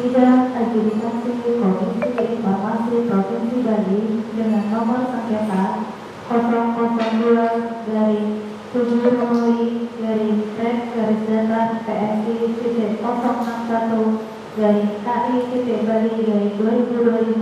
Sidang adjudikasi Komisi Informasi Provinsi Bali dengan nomor sengketa 002-PSI-061-KI-Bali-2025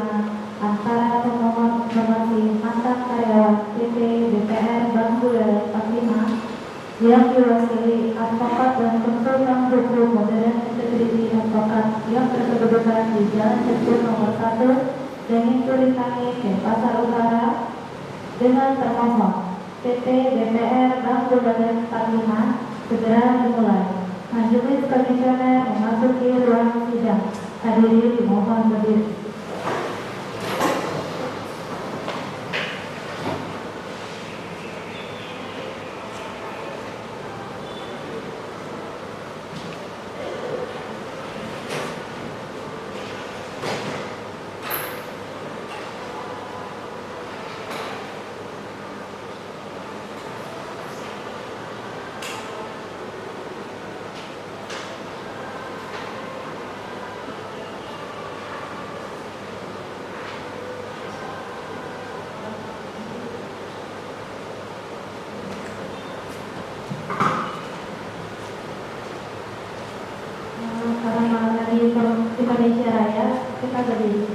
antara pemohon informasi mantan karyawan PT BPR Bank Buleleng 45 yang diwakili advokat dan konsultan hukum modern integriti advokat yang berkedudukan di Jalan Jepun nomor 1 Dengin Turitangi, Denpasar Utara, dengan termohon PT BPR Bank Buleleng 45 segera dimulai. Majelis Komisioner memasuki ruang sidang. Hadirin dimohon berdiri. Indonesia Raya, kita berdiri.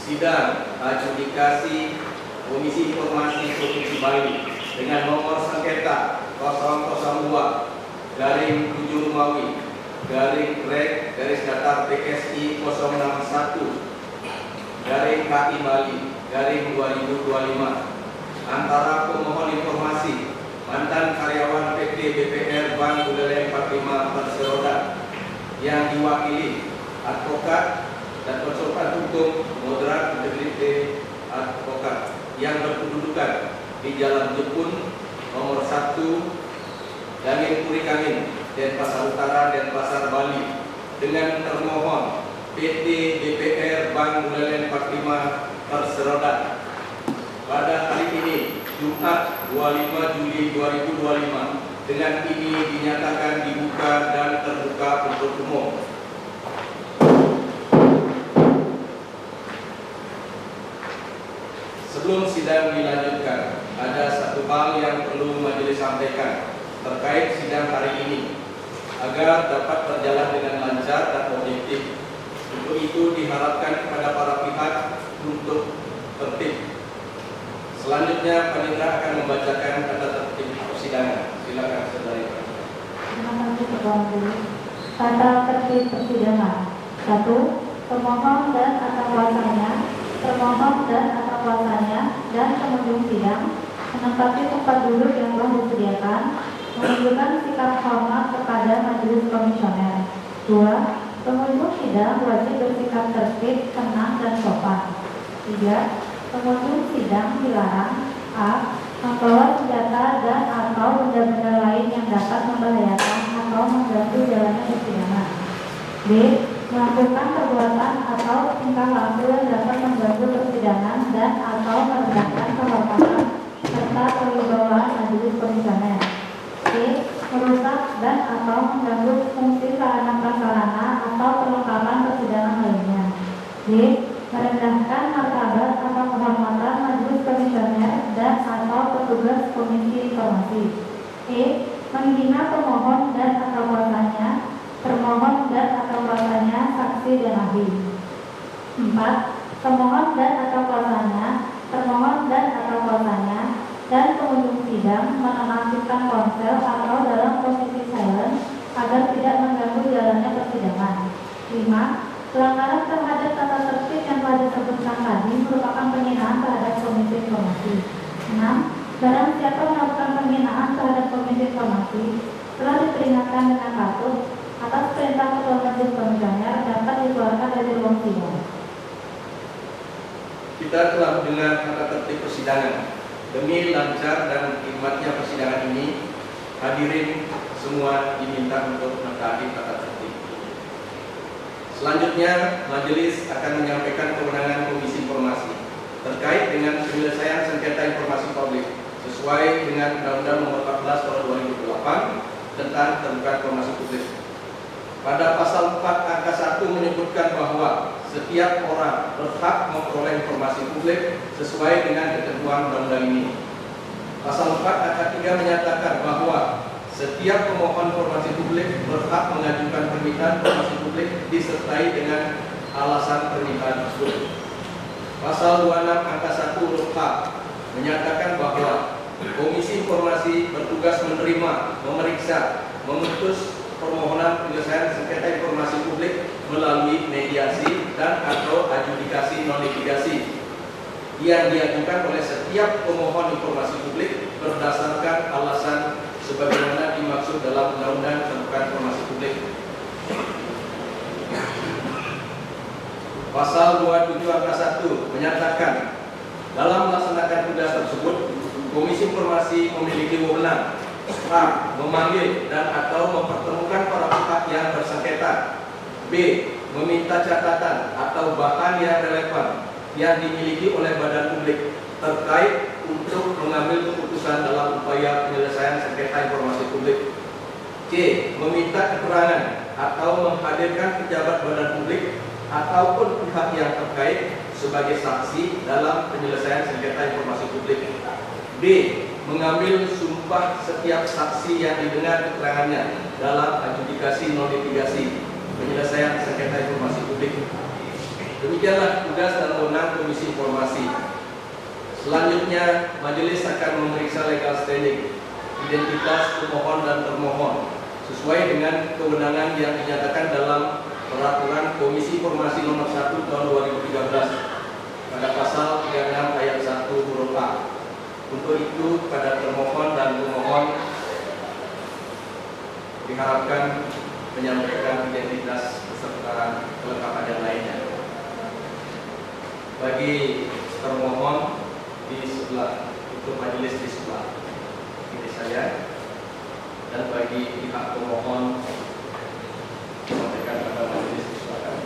Sidang adjudikasi Komisi Informasi Provinsi Bali dengan nomor sengketa 002-Romawi-PSI 061-KI Bali-2025 antara pemohon informasi mantan karyawan PT BPR Bank Buleleng 45 Perseroda yang diwakili advokat dan konsultan hukum moderat integriti advokat yang berkedudukan di Jalan Jepun nomor 1 Dangin Purikangin, Denpasar Utara, Denpasar, Bali dengan termohon PT BPR Bank Buleleng 45 Perseroda pada hari ini Jumat 25 Juli 2025 dengan ini dinyatakan dibuka dan terbuka untuk umum. Sebelum sidang dilanjutkan, ada satu hal yang perlu majelis sampaikan terkait sidang hari ini agar dapat berjalan dengan lancar dan objektif. Untuk itu diharapkan kepada para pihak untuk tertib. Selanjutnya panitia akan membacakan tata tertib persidangan. Silakan saudari. Terima kasih Ketua Majelis. Tata tertib persidangan. 1. Pemohon dan atau kuasanya, termohon dan atau kuasanya dan pengunjung sidang menempati tempat duduk yang telah disediakan, menunjukkan sikap hormat kepada majelis komisioner. 2. Pengunjung sidang wajib bersikap tertib, tenang, dan sopan. 3. Pengunjung sidang dilarang a. membawa senjata dan atau benda-benda lain yang dapat membahayakan atau mengganggu jalannya persidangan. B. Melakukan perbuatan atau tingkah laku yang dapat mengganggu persidangan dan atau merendahkan kehormatan serta kewibawaan majelis komisioner. C. Merusak dan atau mengganggu fungsi sarana prasarana atau perlengkapan persidangan lainnya. Merendahkan martabat atau kehormatan majelis komisioner dan atau petugas komisi informasi. Menghina pemohon dan atau kuasanya, termohon dan atau kuasanya, saksi dan ahli. 4. Pemohon dan atau kuasanya, termohon dan atau kuasanya, dan pengunjung sidang menonaktifkan ponsel atau dalam posisi silent agar tidak mengganggu jalannya persidangan. 5. Pelanggaran terhadap tata tertib yang telah disebutkan tadi merupakan penghinaan terhadap komisi informasi. 6. Barang siapa melakukan penghinaan terhadap komisi informasi telah diperingatkan dengan patut atas perintah ketua majelis komisioner dapat dikeluarkan dari ruang sidang. Kita telah mendengar tata tertib persidangan. Demi lancar dan hikmatnya persidangan ini, hadirin semua diminta untuk mentaati tata tertib. Selanjutnya, majelis akan menyampaikan kewenangan Komisi Informasi terkait dengan penyelesaian sengketa informasi publik sesuai dengan Undang-Undang Nomor 14 Tahun 2008 tentang terbuka informasi publik. Pada pasal 4 angka 1 menyebutkan bahwa setiap orang berhak memperoleh informasi publik sesuai dengan ketentuan undang-undang ini. Pasal 4 angka 3 menyatakan bahwa setiap pemohon informasi publik berhak mengajukan permintaan informasi publik disertai dengan alasan permintaan tersebut. Pasal 26 angka 1 huruf H menyatakan bahwa Komisi Informasi bertugas menerima, memeriksa, memutus permohonan penyelesaian sengketa informasi publik melalui mediasi dan atau adjudikasi non litigasi yang diajukan oleh setiap pemohon informasi publik berdasarkan alasan sebagaimana dimaksud dalam Undang-Undang Terbuka Informasi Publik. Pasal 27 angka 1 menyatakan dalam melaksanakan tugas tersebut, Komisi Informasi memiliki wewenang A. Memanggil dan atau mempertemukan para pihak yang bersengketa. B. Meminta catatan atau bahan yang relevan yang dimiliki oleh badan publik terkait untuk mengambil keputusan dalam upaya penyelesaian sengketa informasi publik. C. Meminta keterangan atau menghadirkan pejabat badan publik ataupun pihak yang terkait sebagai saksi dalam penyelesaian sengketa informasi publik. D. Mengambil sumpah setiap saksi yang didengar keterangannya dalam adjudikasi non litigasi penyelesaian sengketa informasi publik. Demikianlah tugas dan wewenang Komisi Informasi. Selanjutnya, majelis akan memeriksa legal standing, identitas pemohon dan termohon sesuai dengan kewenangan yang dinyatakan dalam Peraturan Komisi Informasi Nomor 1 Tahun 2013 pada pasal 36 ayat 1 huruf A. Untuk itu, pada termohon dan pemohon diharapkan menyampaikan identitas beserta kelengkapan yang lainnya. Bagi termohon di sebelah, untuk majelis di sebelah ini saya, dan bagi pihak pemohon sampaikan kepada majelis di sebelah kami.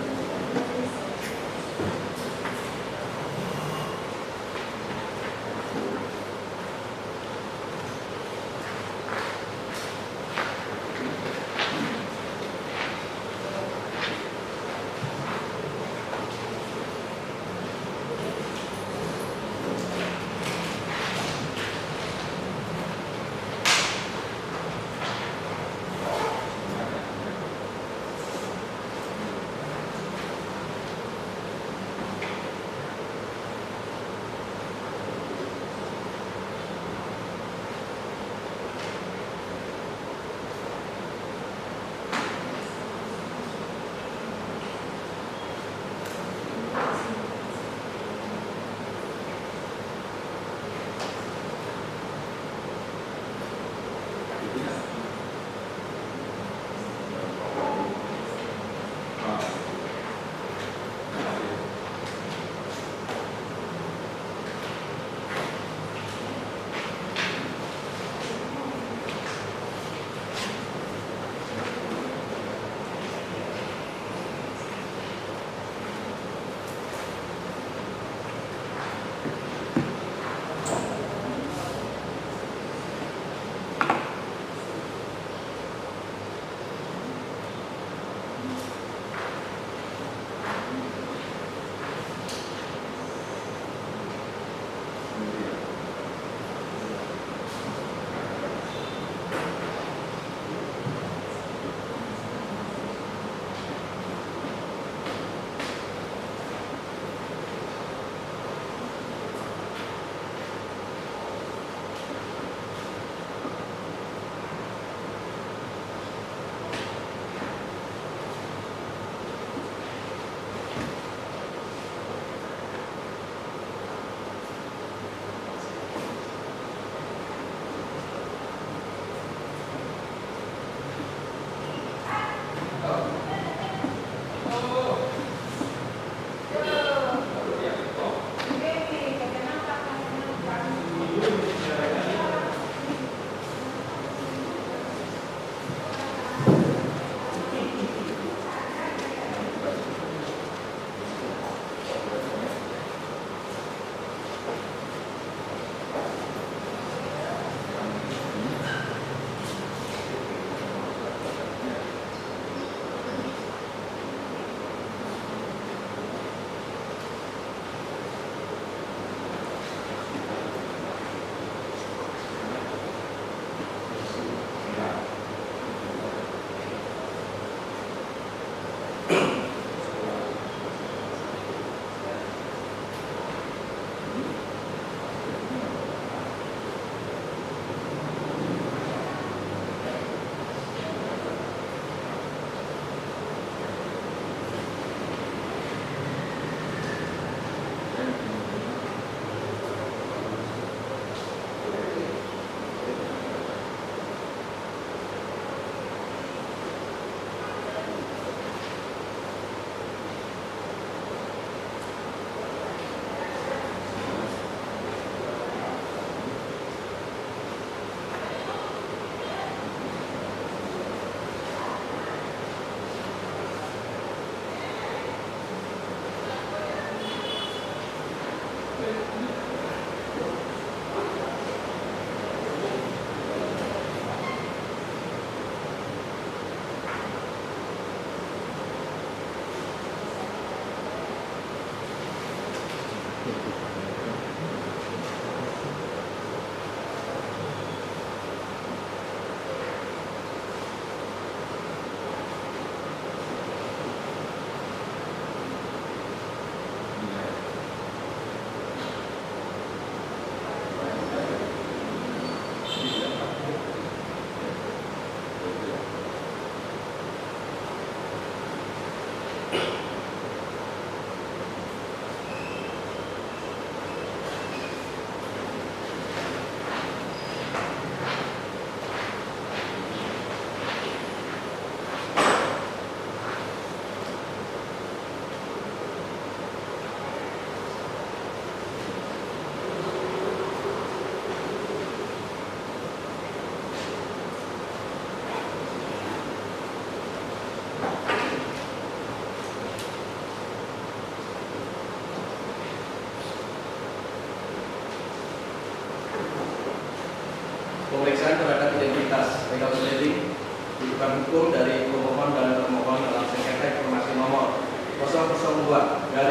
Pemeriksaan terhadap identitas legal standing rujukan hukum dari pemohon dan termohon dalam sengketa informasi nomor 002-7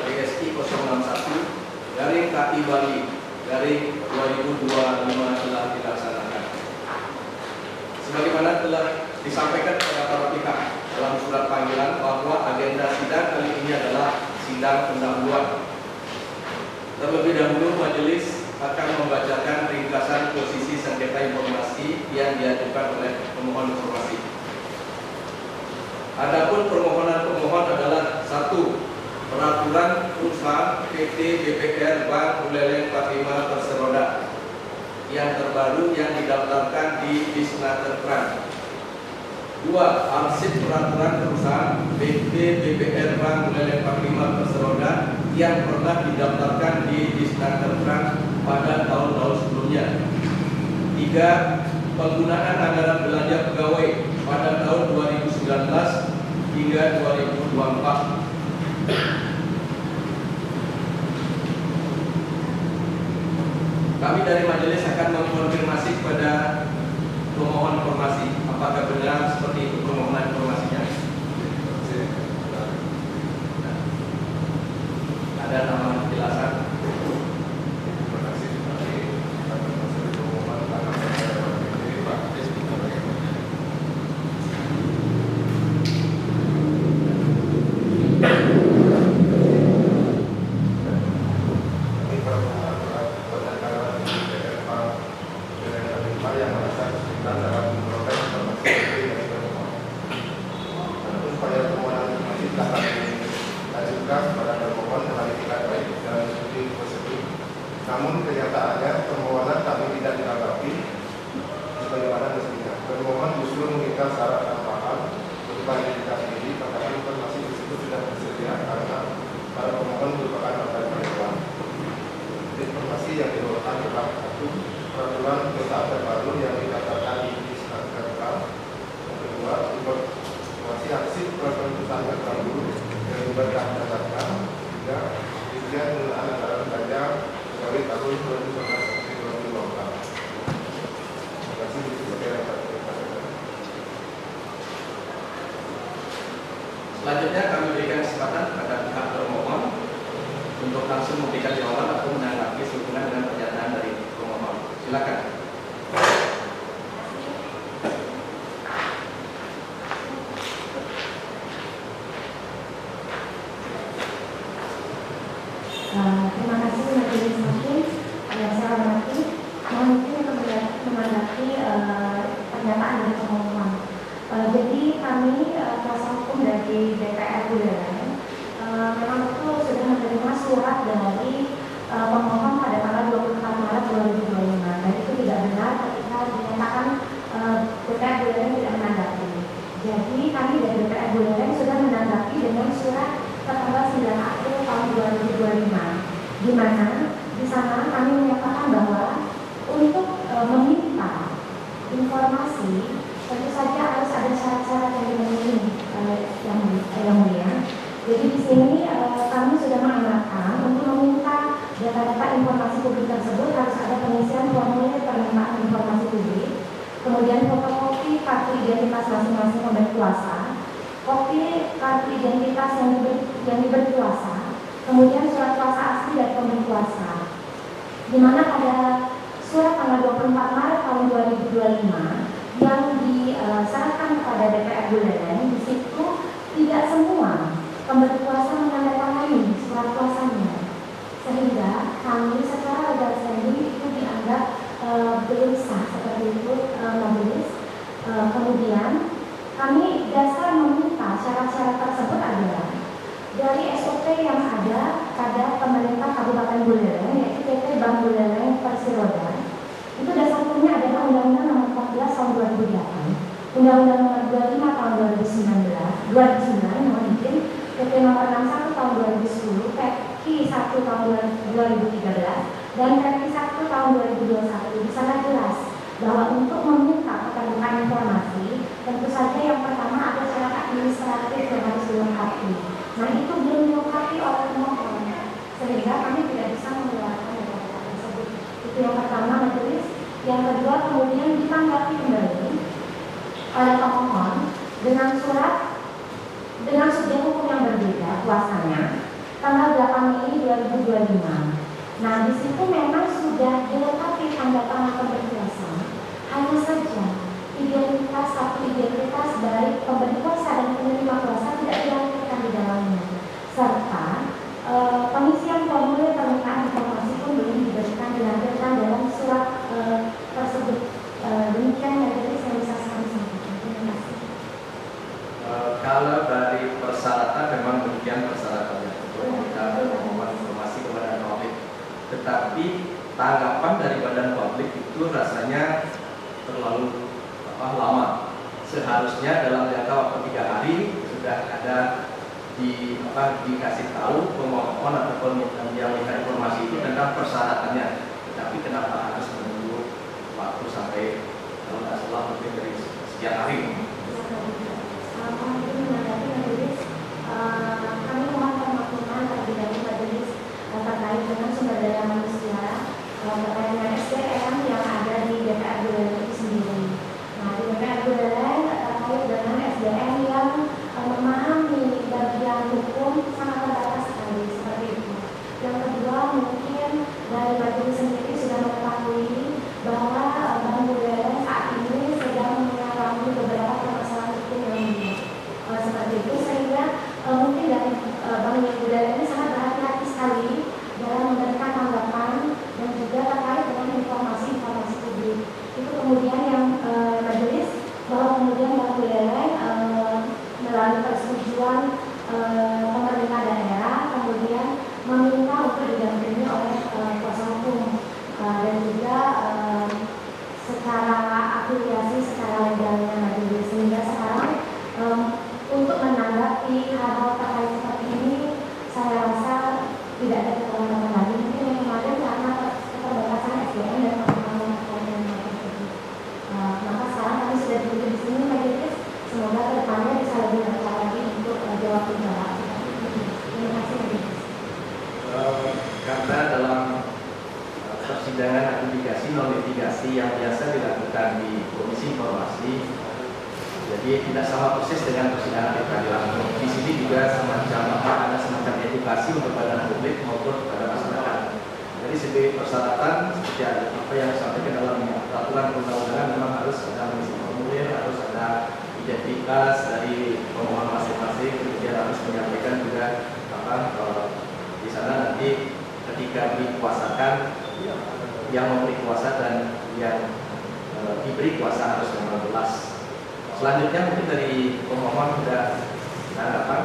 PSI 06-KI Bali 2025 telah dilaksanakan. Sebagaimana telah disampaikan kepada para pihak dalam surat panggilan bahwa agenda sidang kali ini adalah sidang pendahuluan. Terlebih dahulu majelis akan membacakan ringkasan posisi sengketa informasi yang diajukan oleh pemohon informasi. Adapun permohonan pemohon adalah 1. Peraturan perusahaan PT BPR Bank Buleleng 45 Perseroda yang terbaru yang didaftarkan di Disnakertrans. 2. Arsip peraturan perusahaan PT BPR Bank Buleleng 45 Perseroda yang pernah didaftarkan di Disnakertrans pada tahun-tahun sebelumnya. 3. Penggunaan anggaran belanja pegawai pada tahun 2019 hingga 2024. Kami dari majelis akan mengkonfirmasi kepada pemohon informasi apakah benar seperti itu permohonan informasinya. Ada nama penjelasan. Namun kenyataannya permohonan kami tidak ditanggapi sebagaimana mestinya. Permohonan justru meminta syarat tambahan berupa identitas diri, tetapi informasi tersebut sudah tersedia karena para pemohon merupakan warga perempuan. Informasi yang dibawakan adalah 1. Peraturan perusahaan terbaru yang didaftarkan di Disnakertrans. Yang kedua, informasi arsip peraturan perusahaan terbaru yang didaftarkan. 3. Rincian penggunaan anggaran belanja dari tahun 2019 sampai 2024. Terima kasih. Selanjutnya kami berikan kesempatan kepada pihak termohon untuk langsung memberikan jawaban atau menanggapi sehubungan dengan pernyataan dari pemohon. Silakan. Terima kasih majelis hakim yang saya hormati. Mohon izin untuk menanggapi pernyataan dari pemohon. Jadi kami kuasa hukum dari BPR Buleleng memang betul sudah menerima surat dari pemohon pada tanggal 24 Maret 2025. Dan itu tidak benar ketika dinyatakan BPR Buleleng tidak menanggapi. Jadi kami dari BPR Buleleng sudah menanggapi dengan surat tanggal 9 April tahun 2025, di mana di sana kami menyatakan bahwa untuk meminta informasi tentu saja harus ada syarat-syarat yang dipenuhi yang mulia. Jadi di sini kami sudah mengamanatkan untuk meminta data-data informasi publik tersebut harus ada pengisian formulir permintaan informasi publik, kemudian fotokopi kartu identitas masing-masing pemberi kuasa, kopi kartu identitas yang diberi kuasa, Kemudian surat kuasa asli dari pemberi kuasa, di mana pada surat tanggal 24 Maret tahun 2025 yang diserahkan kepada DPR Buleleng, di situ tidak semua pemberi kuasa menandatangani surat kuasanya, sehingga kami secara legal standing itu dianggap belum sah seperti itu majelis. Kemudian kami dasar meminta syarat-syarat tersebut adalah dari SOP yang ada pada pemerintah Kabupaten Buleleng, yaitu PT Bank Buleleng Persiroda. Itu dasar hukumnya adalah Undang-Undang Nomor 14 Tahun 2008, Undang-Undang Nomor 25 Tahun 2009, mohon izin, PP Nomor 61 Tahun 2010, PP 1 Tahun 2013, dan PP 1 Tahun 2021. Di sana jelas bahwa untuk meminta keterbukaan informasi, tentu saja yang pertama ada syarat administratif yang harus dilengkapi. Nah, itu belum dilengkapi oleh pemohon, sehingga kami tidak bisa mengeluarkan data tersebut. Itu yang pertama majelis. Yang kedua, kemudian ditanggapi kembali oleh pemohon dengan surat dengan subjek hukum yang berbeda kuasanya tanggal 8 Mei 2025. Nah, di situ memang sudah dilengkapi tanda tangan pemberi kuasa. Hanya saja satu identitas baik pemberi kuasa dan penerima kuasa tidak dilampirkan di dalamnya, serta pengisian formulir permintaan informasi pun belum diberikan dilampirkan dalam surat tersebut. Demikian majelis yang bisa kami sampaikan. Terima kasih. Kalau dari persyaratan memang demikian persyaratannya untuk kita memohon informasi kepada publik, tetapi tanggapan dari badan publik itu rasanya terlalu lama. Seharusnya dalam jangka waktu 3 hari sudah ada dikasih tahu pemohon atau yang minta informasi itu tentang persyaratannya. Tetapi kenapa harus menunggu waktu sampai kalau tidak salah lebih dari sekian hari? Kami mohon permakluman terlebih dahulu majelis terkait dengan sumber daya manusia, terkait dengan SDM yang ada di DPR Buleleng itu sendiri. Nah, di DPR Buleleng terkait dengan SDM yang memahami bagian hukum sangat terbatas sekali, seperti itu. Yang kedua, mungkin dari majelis sendiri sudah mengetahui bahwa Bank Buleleng saat ini sedang mengalami beberapa permasalahan hukum yang seperti itu, sehingga mungkin dari Bank Buleleng ini sangat berhati-hati sekali dalam memberikan tanggapan dan juga terkait dengan informasi publik. Itu kemudian yang majelis bahwa kemudian Bank Buleleng melalui persetujuan pemerintah daerah kemudian meminta untuk didampingi oleh kuasa hukum dan juga secara afiliasi secara legalnya majelis, sehingga sekarang untuk menanggapi hal-hal terkait seperti ini saya rasa tidak ada kekurangan lagi. Mungkin yang kemarin karena keterbatasan SDM dan pengalaman terkait dengan hal tersebut. Maka sekarang kami sudah duduk di sini majelis, semoga kedepannya bisa lebih lancar lagi untuk jawab jawab. Terima kasih majelis. Karena dalam persidangan adjudikasi non litigasi yang biasa dilakukan di Komisi Informasi, jadi tidak sama persis dengan persidangan di peradilan. Di sini juga ada semacam edukasi untuk badan publik maupun kepada masyarakat. Jadi sebagai persyaratan seperti apa yang disampaikan dalam peraturan perundang-undangan, memang harus ada mengisi formulir, harus ada identitas dari pemohon masing-masing, kemudian harus menyampaikan juga di sana nanti ketika dikuasakan yang memberi kuasa dan yang diberi kuasa harus memang jelas. Selanjutnya mungkin dari pemohon sudah tanggapan.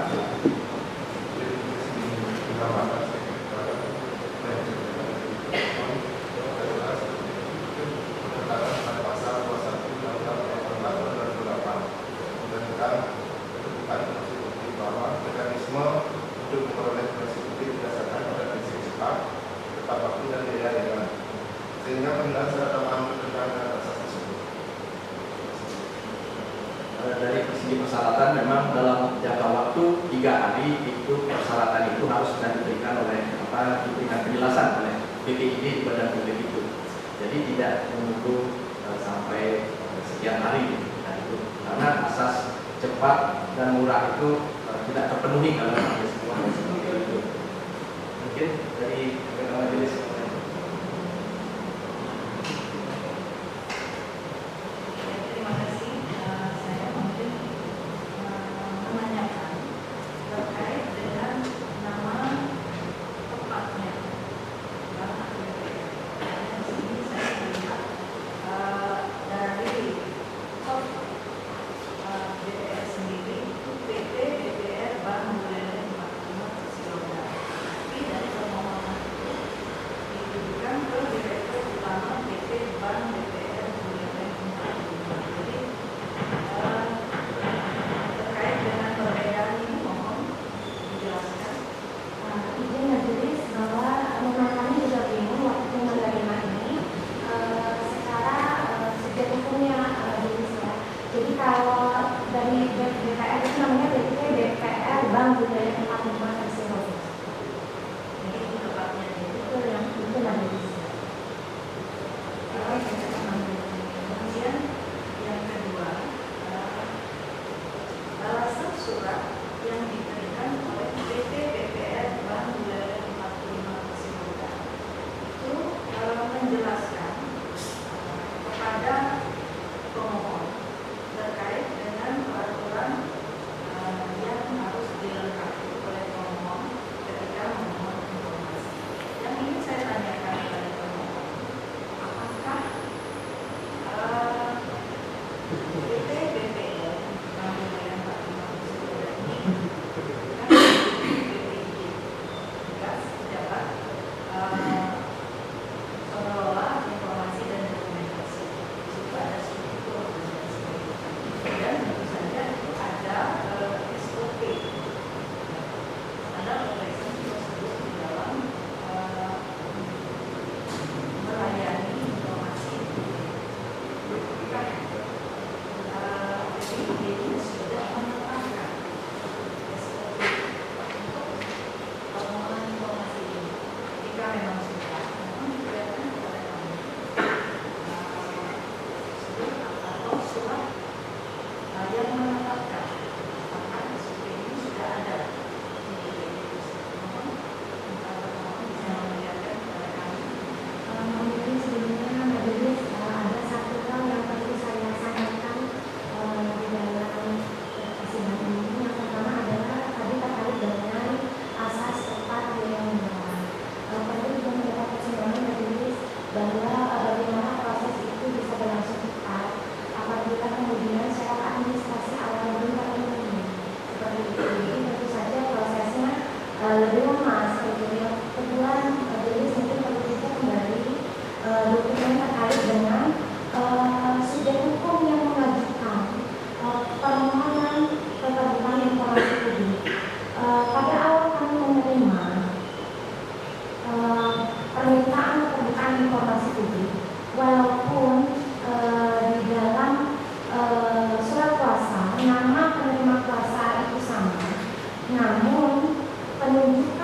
Sehingga penilaian secara mengambil tentang asas tersebut. Dari segi persyaratan memang dalam jangka waktu 3 hari itu persyaratan itu harus sudah diberikan diberikan penjelasan oleh BPID di badan publik itu. Jadi tidak menunggu sampai sekian hari. Nah, itu karena asas cepat dan murah itu tidak terpenuhi kalau ada semua seperti itu. dari ketua majelis. Terima kasih. Saya mungkin menanyakan terkait dengan nama tepatnya Bank DPR. Di sini saya melihat dari top DPR sendiri itu PT DPR Bank Buleleng 45 Siloda. Tapi dari permohonan itu ditujukan ke Direktur Utama PT Bank DPR Buleleng 45. Jadi terkait dengan perbedaan ini mohon dijelaskan. Izin majelis bahwa memang kami juga bingung waktu menerima ini secara subjek hukumnya jenis ya. Jadi kalau dari DPR itu namanya PT DPR Bank Budaya 45 tersebut. Jadi itu tepatnya Itu yang itu majelis. Kemudian yang kedua, balasan surat yang diberikan oleh PT BPR Bank Buleleng 45 Siloda itu menjelaskan kepada pemohon terkait dengan peraturan yang harus dilengkapi oleh pemohon ketika memohon informasi. Yang ini saya tanyakan kepada pemohon, apakah PT BPR Bank Buleleng 45 Siloda ini kan BPIJ tugas pejabat pengelola informasi dan dokumentasi. Di situ ada struktur organisasi. Dan tentu saja itu ada SOP, standar operation prosedur di dalam melayani informasi. BPIJ sudah menetapkan SOP untuk permohonan informasi ini. Jika memang sudah, mohon diberikan kepada kami atau surat yang menetapkan apakah SOP ini sudah ada di BPIJ. Mohon bisa memberikan kepada kami. Mungkin sebelumnya majelis ada satu hal yang perlu saya sampaikan di dalam persidangan ini. Yang pertama adalah tadi terkait dengan asas tepat yang perlu juga mendapat kesimpulan majelis bahwa bagaimana proses itu bisa berlangsung cepat apabila kemudian secara administrasi awal belum terpenuhi seperti itu. Jadi tentu saja prosesnya lebih lama seperti itu. Kedua, majelis mungkin perlu juga kembali dokumen terkait dengan subjek hukum yang mengajukan permohonan keterbukaan informasi publik. Pada awal kami menerima permintaan keterbukaan informasi publik, walaupun di dalam surat kuasa nama penerima kuasa itu sama, namun penunjukan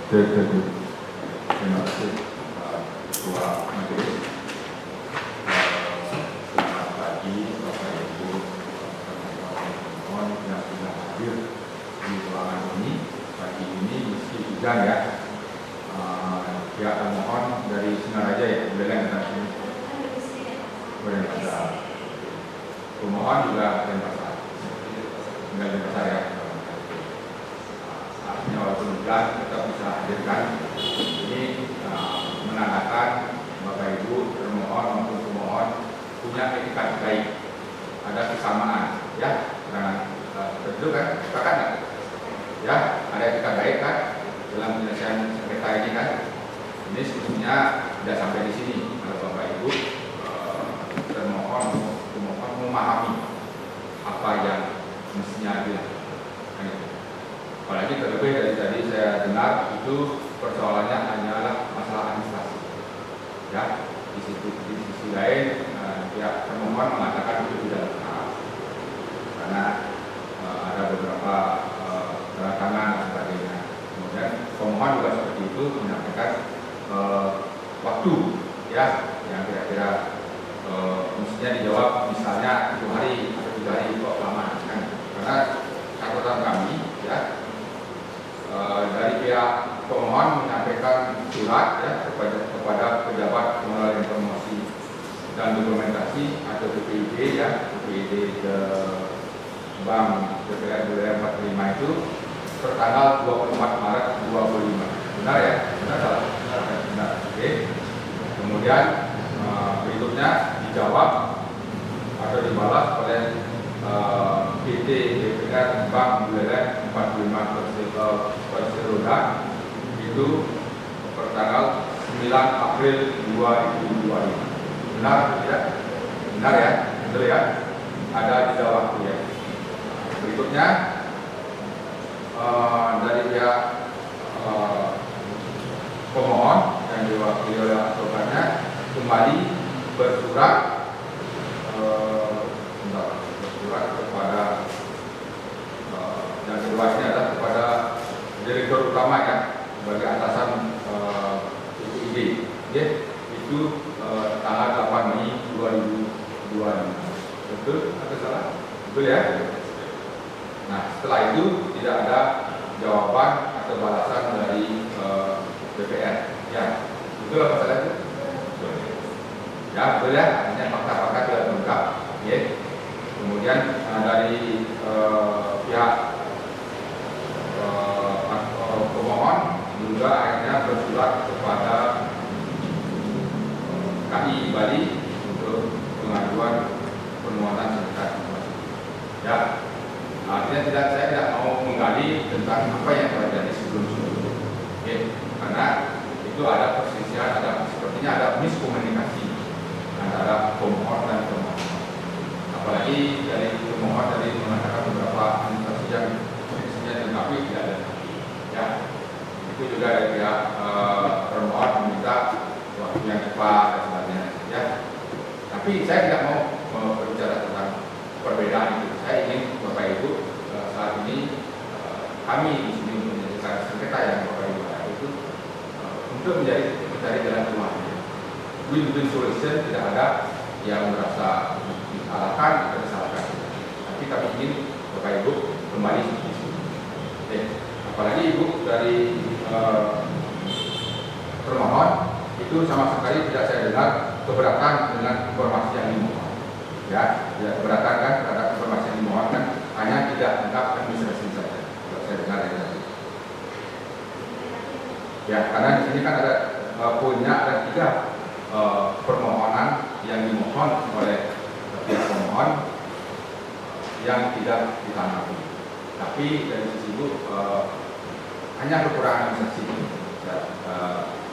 Terima kasih Ketua Majelis. Selamat pagi Bapak Ibu pemohon yang sudah hadir di ruangan ini. Pagi ini meski hujan ya. Pihak pemohon dari Singaraja ya, Buleleng dan sini. Denpasar. Pemohon juga Denpasar. Tinggal Denpasar ya. Artinya walaupun hujan tetap bisa hadirkan. Ini menandakan Bapak Ibu termohon maupun pemohon punya etikat baik, ada kesamaan ya. Nah, betul kan? Sepakat nggak? Ya, ada etikat baik kan dalam penyelesaian sengketa ini kan. Ini sebetulnya tidak sampai di sini kalau Bapak Ibu termohon pemohon memahami apa yang mestinya dilakukan. Apalagi terlebih dari tadi saya dengar itu persoalannya hanyalah masalah administrasi. Ya, di sisi lain pihak termohon mengatakan itu tidak benar karena ada beberapa tanda tangan dan sebagainya. Kemudian pemohon juga seperti itu menyampaikan waktu ya yang kira-kira mestinya dijawab misalnya 1 hari atau 3 hari kok lama kan? Karena catatan kami ya dari pihak pemohon menyampaikan surat ya kepada pejabat pengelola informasi dan dokumentasi atau PPID ya, PPID ke Bank DPR Buleleng 45 itu tertanggal 24 Maret 25. Benar ya? Benar salah? Benar. Oke. Kemudian berikutnya dijawab atau dibalas oleh PT DPR Bank Buleleng 45 Perseroda itu pertanggal 9 April 2025. Benar tidak? Benar ya? Betul ya? Ada jeda waktu ya. Berikutnya dari pihak pemohon yang diwakili oleh advokatnya kembali bersurat kepada yang kedua ini adalah kepada direktur utama ya sebagai atasan PPID ya, itu tanggal 8 Mei 2025. Betul atau salah? Betul ya. Nah setelah itu tidak ada jawaban atau balasan dari DPR ya. Betul apa salah itu? Ya betul ya, artinya fakta-fakta tidak lengkap ya. Kemudian dari pihak pemohon juga akhirnya bersurat kepada KI Bali untuk pengajuan permohonan sengketa informasi. Ya, artinya saya tidak mau menggali tentang apa yang terjadi sebelum-sebelumnya. Oke, karena itu ada perselisihan, sepertinya ada miskomunikasi antara pemohon dan pemohon. Apalagi dari pemohon tadi mengatakan beberapa administrasi yang mestinya dilengkapi tidak ada. Ya, itu juga dari pihak pemohon meminta waktu yang cepat dan sebagainya. Ya, tapi saya tidak mau berbicara tentang perbedaan itu. Saya ingin Bapak Ibu saat ini kami di sini untuk menyelesaikan sengketa yang Bapak Ibu ada itu untuk mencari jalan keluarnya. Win-win solution, tidak ada yang merasa disalahkan atau disalahkan. Tapi kami ingin Bapak Ibu kembali di sini. Apalagi Ibu dari termohon itu sama sekali tidak saya dengar keberatan dengan informasi yang dimohon. Ya, tidak keberatan kan terhadap informasi yang dimohon kan hanya tidak lengkap administrasi saja. Kalau saya dengar ya. Ya, karena di sini kan ada punya ada 3 permohonan yang dimohon oleh pihak pemohon yang tidak ditanggapi. Tapi dari sisi Ibu hanya kekurangan administrasi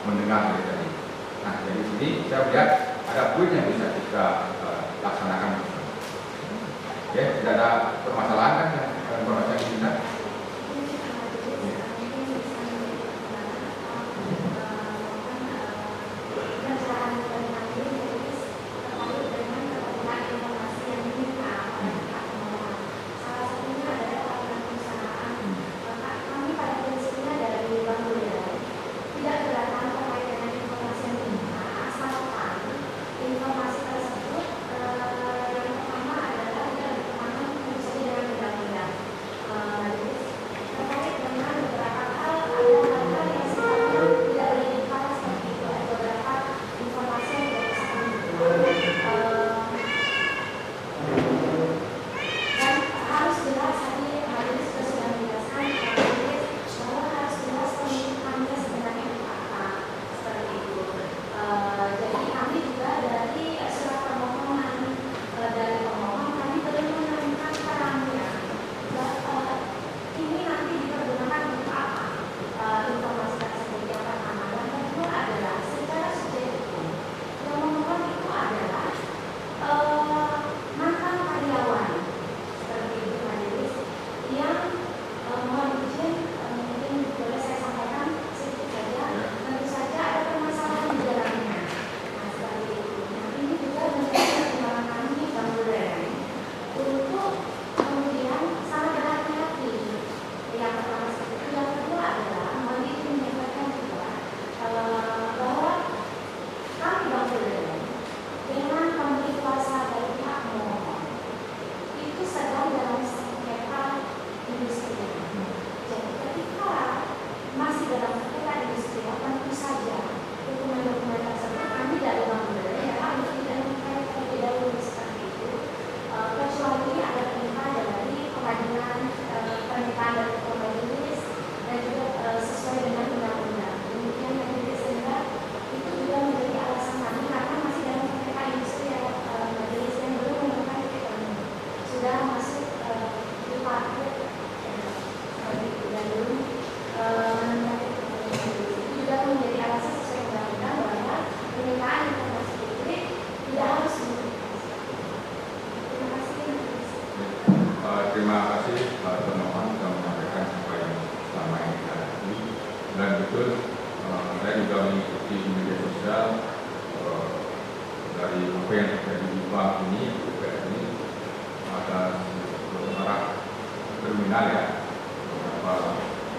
mendengar dari tadi. Nah, dari sini saya lihat ada poin yang bisa kita laksanakan. Oke, tidak ada permasalahan kan informasi yang diminta. Terus saya juga mengikuti media sosial dari apa yang terjadi di bank ini, BPR ini, ada arah kriminal ya,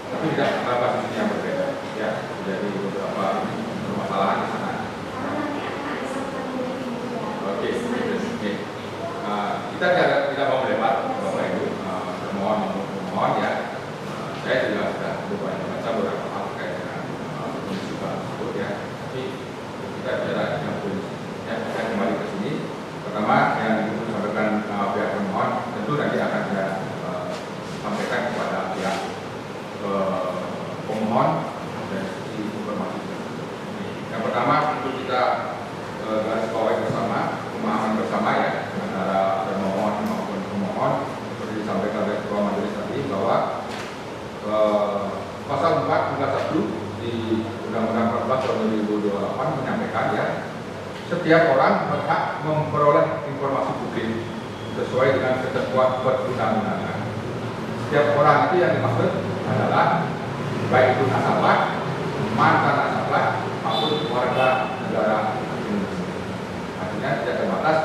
tapi tidak ada kasus yang berbeda ya, jadi beberapa permasalahan di sana. Oke. Kita tidak mau melebar, Bapak Ibu, mohon ya. Saya juga sudah membaca beberapa hal terkait dengan kondisi tersebut ya. Tapi kita bicara dengan polisi. Ya, saya kembali ke sini. Pertama yang disampaikan pihak pemohon tentu nanti akan saya sampaikan kepada pihak pemohon dari sisi informasi. Yang pertama untuk kita garis bawahi bersama, pemahaman bersama ya antara termohon maupun pemohon seperti disampaikan oleh Ketua Majelis tadi bahwa pasal 4 di Undang-Undang 14 tahun 2028 menyampaikan ya setiap orang berhak memperoleh informasi publik sesuai dengan ketentuan perundang-undangan. Setiap orang itu yang dimaksud adalah baik itu nasabah, mantan nasabah maupun warga negara Indonesia. Artinya tidak terbatas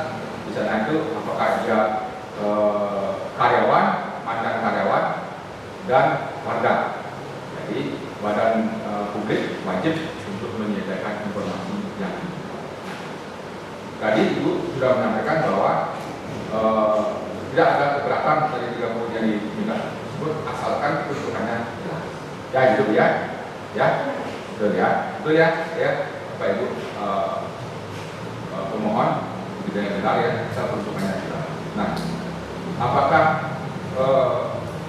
di sana itu apakah dia karyawan, mantan karyawan, dan warga. Jadi badan publik wajib untuk menyediakan informasi yang ini. Tadi Ibu sudah menyampaikan bahwa tidak ada keberatan dari 30 yang diminta tersebut asalkan kebutuhannya jelas. Ya itu ya, ya, betul ya, betul ya, ya, Bapak Ibu pemohon tidak benar ya, asal kebutuhannya jelas. Nah, apakah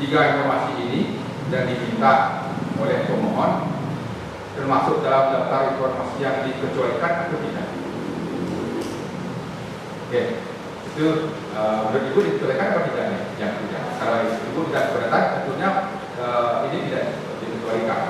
tiga informasi ini dan diminta oleh pemohon termasuk dalam daftar informasi yang dikecualikan atau tidak? Oke, itu menurut Ibu dikecualikan atau tidak nih? Yang tidak. Kalau Ibu tidak keberatan, tentunya ini tidak dikecualikan.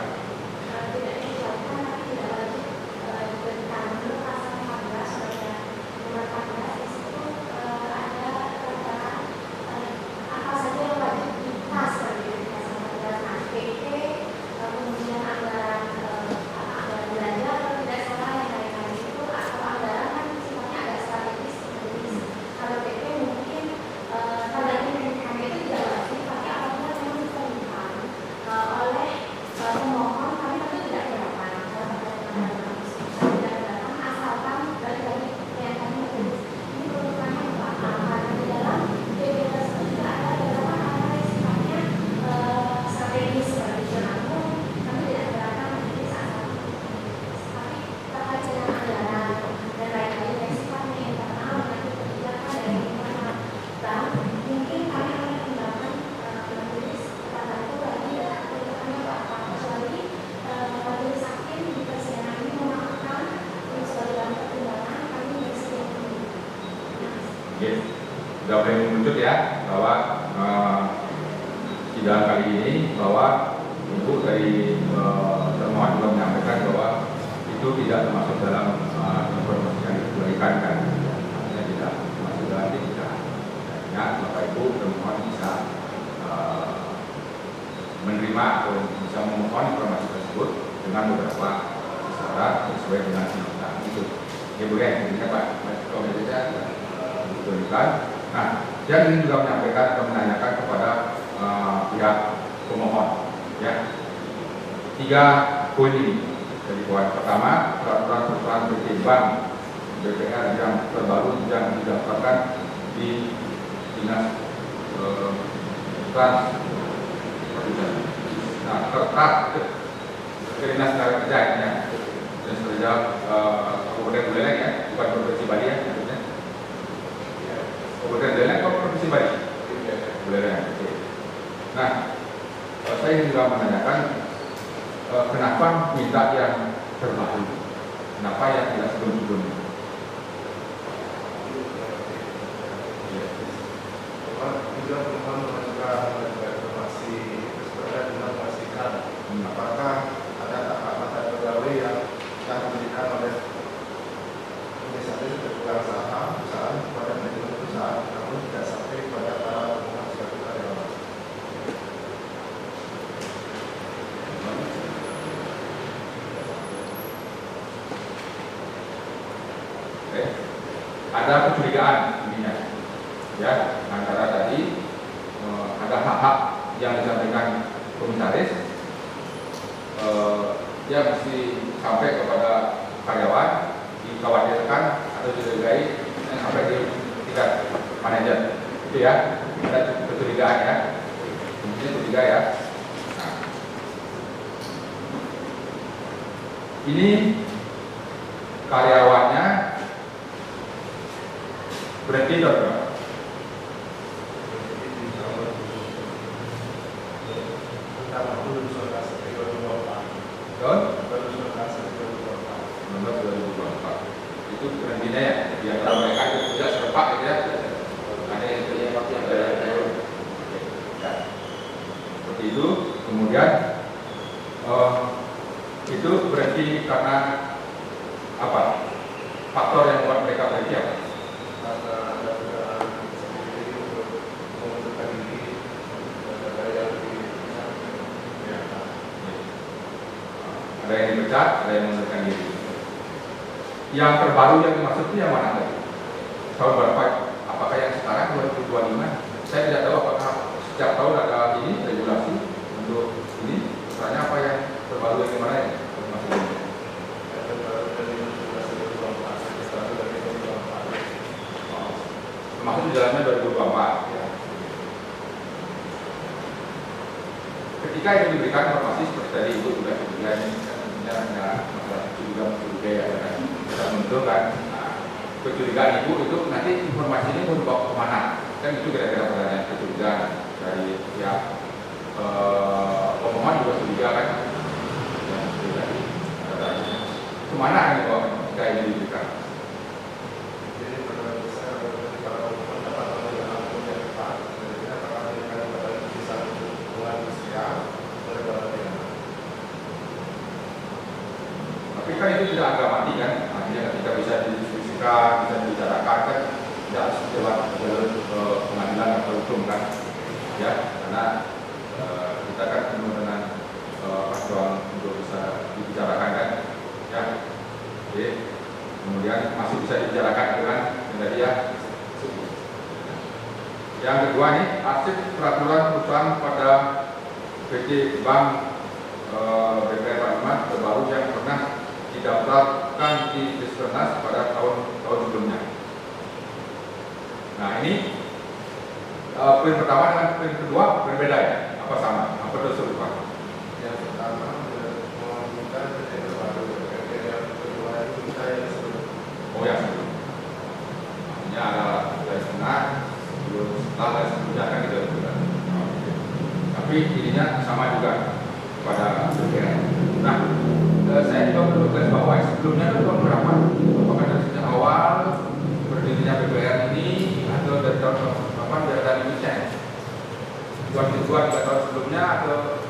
Sudah mulai muncul ya bahwa sidang kali ini bahwa Ibu dari termohon juga menyampaikan bahwa itu tidak termasuk dalam informasi yang dikecualikan kan, artinya tidak termasuk dalam tidak. Ya, Bapak Ibu termohon bisa menerima atau bisa memohon informasi tersebut dengan beberapa syarat sesuai dengan undang-undang itu. Ya Bu ya, ini Pak Komentar dikecualikan. Nah, saya ingin juga menyampaikan atau menanyakan kepada pihak pemohon, ya, 3 poin ini. Jadi poin pertama, peraturan PT Bank BPR yang terbaru yang didaftarkan di Dinas Dinas Tenaga Kerja ya, Dinas Kerja Kabupaten Buleleng ya, bukan Provinsi Bali ya. Kabupaten Buleleng atau Provinsi Bali? Buleleng. Oke. Nah, saya ingin juga menanyakan kenapa minta yang terbaru? Kenapa yang tidak sebelum-sebelumnya? Juga pemohon mengajukan informasi tersebut dengan memastikan apakah ada tahapan pegawai yang diberikan oleh misalnya pegang saham perusahaan kepada manajemen perusahaan, namun tidak sampai kepada para pemohon sebagai karyawan. 3 ada kecurigaan intinya, ya, antara tadi ada hak-hak yang disampaikan komisaris, dia mesti sampai kepada karyawan, dikhawatirkan atau dicurigai sampai di tingkat manajer, itu ya, ada kecurigaan ya, ini ketiga ya. Nah, ini karyawannya berhenti dong. Tahun 2024 itu berhentinya ya, di antara mereka itu tidak serempak gitu ya, ada yang seperti itu. Kemudian itu berhenti karena apa? Faktor yang membuat mereka berhenti apa? Karena ada perbedaan sendiri untuk mengundurkan diri, ada yang Ada yang dipecat, ada yang mengundurkan diri. Yang terbaru yang dimaksud itu yang mana tadi? Tahun berapa? Apakah yang sekarang 2025? Saya tidak tahu apakah setiap tahun ada ini regulasi untuk ini. Misalnya apa yang terbaru yang mana ya? Maksudnya? Termasuk di dalamnya 2024 ya. Ketika itu diberikan informasi seperti tadi itu sudah kemudian ada masalah curiga ya kan, kita menentukan kecurigaan ibu itu nanti informasi ini mau dibawa kemana kan, itu kira-kira pertanyaan kecurigaan dari pihak pemohon juga curiga kan ya, dari kemana ini kok ketika ini diberikan. Jadi pertanyaan besar kalau pendapat yang aku yang tepat, jadi apakah mereka dapat bisa hubungan sosial oleh badan. Tapi kan itu tidak harga mati kan, artinya ketika bisa didiskusikan, bisa dibicarakan kan tidak harus lewat jalur pengadilan atau hukum kan, ya, karena kita kan penuh dengan perjuangan untuk bisa dibicarakan kan, ya, oke. Kemudian masih bisa dibicarakan dengan yang tadi ya. Yang kedua nih, arsip peraturan perusahaan pada PT Bank BPR Pak terbaru yang pernah didaftarkan di Dispernas pada tahun sebelumnya. Nah ini poin pertama dengan poin kedua berbeda ya? Apa sama? Apa tersebut Pak? Yang pertama meminta PT terbaru, yang kedua itu minta yang sebelum. Oh ya sebelum. Artinya ada dari setengah sebelum setelah dari sebelumnya kan gitu. Tapi ininya sama juga pada BPR. Nah, saya juga perlu garis bawahi sebelumnya itu tahun berapa? Apakah dari sejak awal berdirinya BPR ini atau dari tahun kapan dari Indonesia? 2 3 tahun sebelumnya atau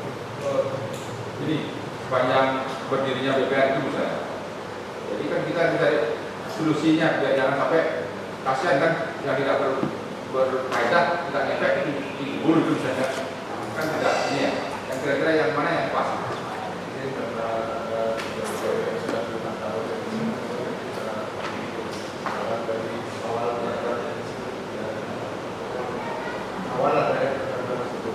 ini sepanjang berdirinya BPR itu misalnya. Jadi kan kita mencari solusinya biar jangan sampai kasihan kan yang tidak berfaedah, tidak efek diburu itu misalnya. Kan tidak ini ya. Yang kira-kira yang mana yang pas? Ini karena ada beberapa yang sudah 5 tahun yang kita dari awal ada yang terkena sebelum.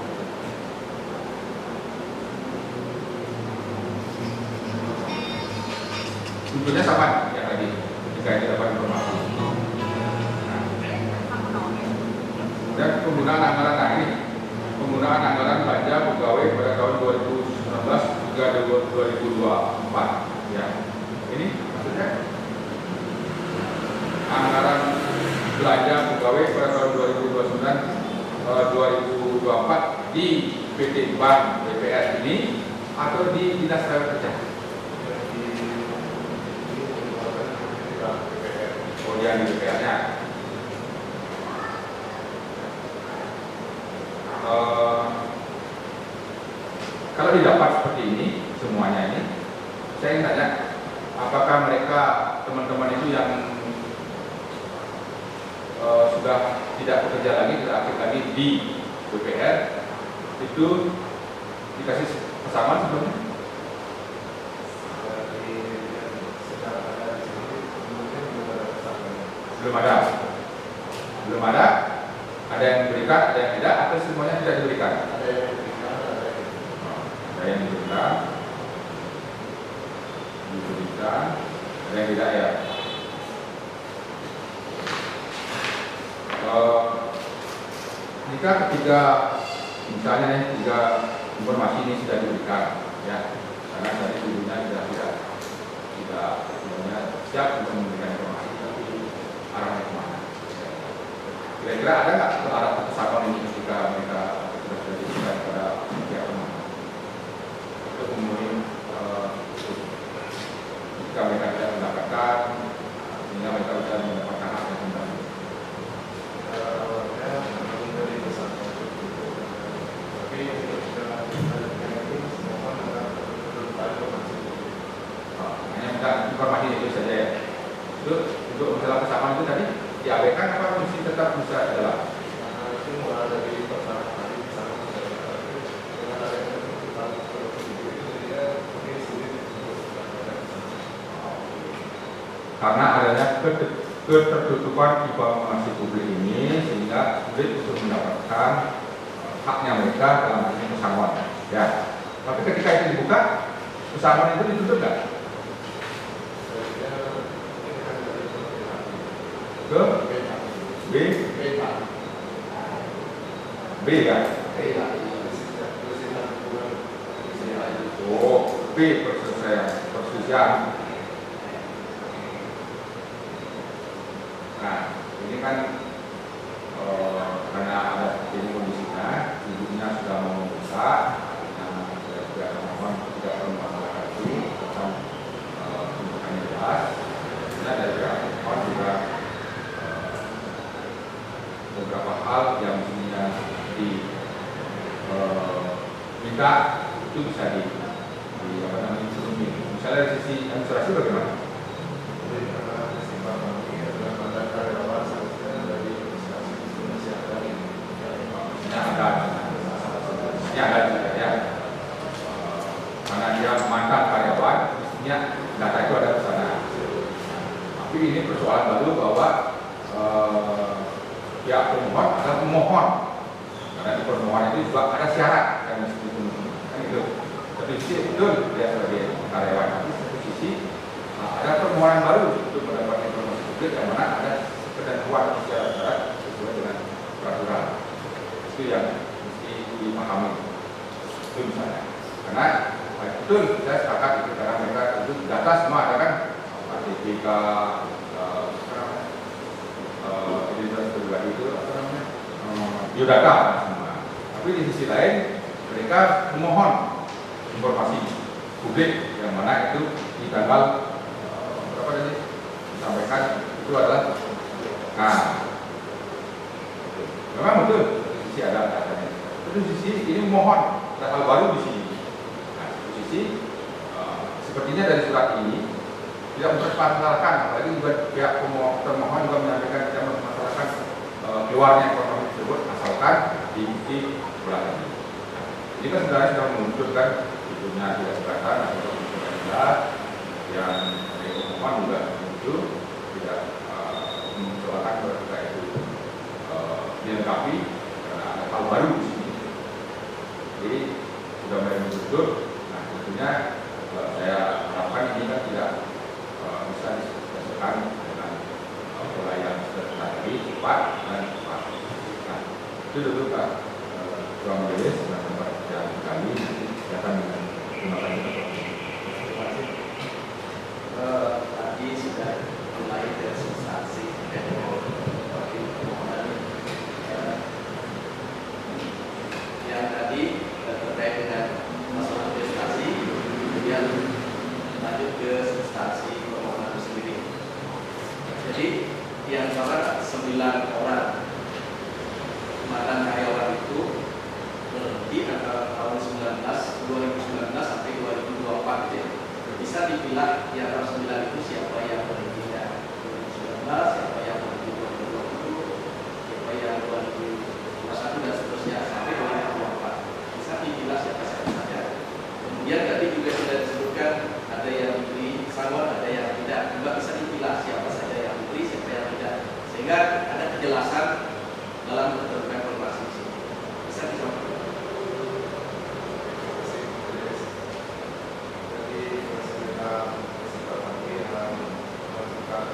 Tentunya sama yang tadi ketika ini dapat informasi. Nah, dan penggunaan anggaran ini. Penggunaan anggaran belanja pegawai pada tahun 2019 hingga 2024 ya. Ini maksudnya anggaran belanja pegawai pada tahun 2029 2024 di PT Bank BPR ini atau di Dinas Tenaga Kerja. Kemudian di BPR-nya. Kalau didapat seperti ini semuanya ini, saya ingin tanya, apakah mereka teman-teman itu yang sudah tidak bekerja lagi, tidak aktif lagi di BPR itu dikasih pesangon sebelumnya? Belum ada. Belum ada. Ada yang diberikan, ada yang tidak, atau semuanya tidak diberikan? Ada yang diberikan, ada yang tidak. Ada yang diberikan, ada yang tidak ya. Jika ketiga, misalnya nih, tiga informasi ini sudah diberikan, ya, karena tadi dulunya tidak sebenarnya siap untuk memberikan informasi, tapi arahnya kemana? Kira-kira ada nggak ke arah kesatuan ini ketika mereka sudah diberikan kepada pihak teman? Untuk memenuhi jika mereka tidak mendapatkan, sehingga mereka bisa mendapatkan hak yang kembali. Dari besar tapi Hanya minta informasi itu saja ya. Itu untuk masalah kesamaan itu tadi diabaikan apa mesti tetap bisa adalah? itu mulai dari pertama kali misalnya dengan adanya kebutuhan itu dia mungkin sulit untuk Karena adanya ketertutupan informasi publik ini sehingga sulit untuk mendapatkan haknya mereka dalam hal ini pesangon. Ya. Tapi ketika itu dibuka, pesangon itu ditutup nggak? Ke B ya? Oh, B perselisihan. Nah, ini kan karena ada ini kondisinya, ibunya sudah mau membuka, nah sudah juga mohon tidak perlu masalah itu, tentang pembukaannya jelas. Nah dari pihak mohon juga beberapa hal yang mestinya minta itu bisa di apa namanya dipenuhi. Misalnya dari sisi administrasi bagaimana? Jadi karena kesimpangan ini adalah mantan karyawan seharusnya dari administrasi Indonesia dari Ini ada juga ya. Karena dia mantan karyawan, mestinya data itu ada di sana. Tapi ini persoalan baru bahwa pihak pemohon adalah pemohon. Karena di permohonan itu juga ada syarat yang mesti dipenuhi. Kan itu. Satu sisi betul dia sebagai karyawan, tapi satu sisi ada permohonan baru untuk mendapatkan informasi publik yang mana ada ketentuan syarat-syarat sesuai dengan peraturan. Itu yang mesti dipahami. Itu misalnya. Karena betul saya sepakat itu karena mereka itu data semua ada kan, ATPK, identitas pribadi itu apa namanya, biodata semua. Tapi di sisi lain mereka memohon informasi publik yang mana itu di tanggal berapa tadi disampaikan itu adalah memang betul di sisi ada datanya. Itu di sisi ini memohon hal baru di sini. Nah, di sisi sepertinya dari surat ini tidak mempermasalahkan, apalagi juga pihak termohon juga menyampaikan tidak mempermasalahkan keluarnya informasi tersebut asalkan diikuti bulan ini. Ini kan sebenarnya sudah menunjukkan tentunya tidak keberatan atau tidak yang dari pemohon juga muncul tidak mengusulkan ketika itu dilengkapi karena ada hal baru di sini. Jadi sudah mulai muncul. Nah tentunya saya harapkan ini kan tidak bisa diselesaikan dengan pola yang strategi cepat dan cepat. Nah itu dulu Pak Ketua Majelis dan tempat yang kami akan terima kasih. Tadi sudah mulai dari substansi dan permohonan yang tadi terkait dengan masalah administrasi, kemudian lanjut ke substansi permohonan itu sendiri. Jadi di antara 9 orang mantan karyawan itu berhenti antara tahun 2019 sampai 2024 ya. Bisa dibilang di antara 9 itu siapa yang berhenti ya 2019, siapa yang berhenti 2020, siapa yang 2021 dan seterusnya sampai 2024. Bisa dibilang siapa saja. Kemudian tadi juga sudah disebutkan ada yang diberi pesangon, ada yang tidak. Juga bisa dibilang siapa saja yang diberi, siapa yang tidak. sehingga ada kejelasan dalam keterbukaan informasi. Bisa dijawab? Jadi kita sepakati yang melakukan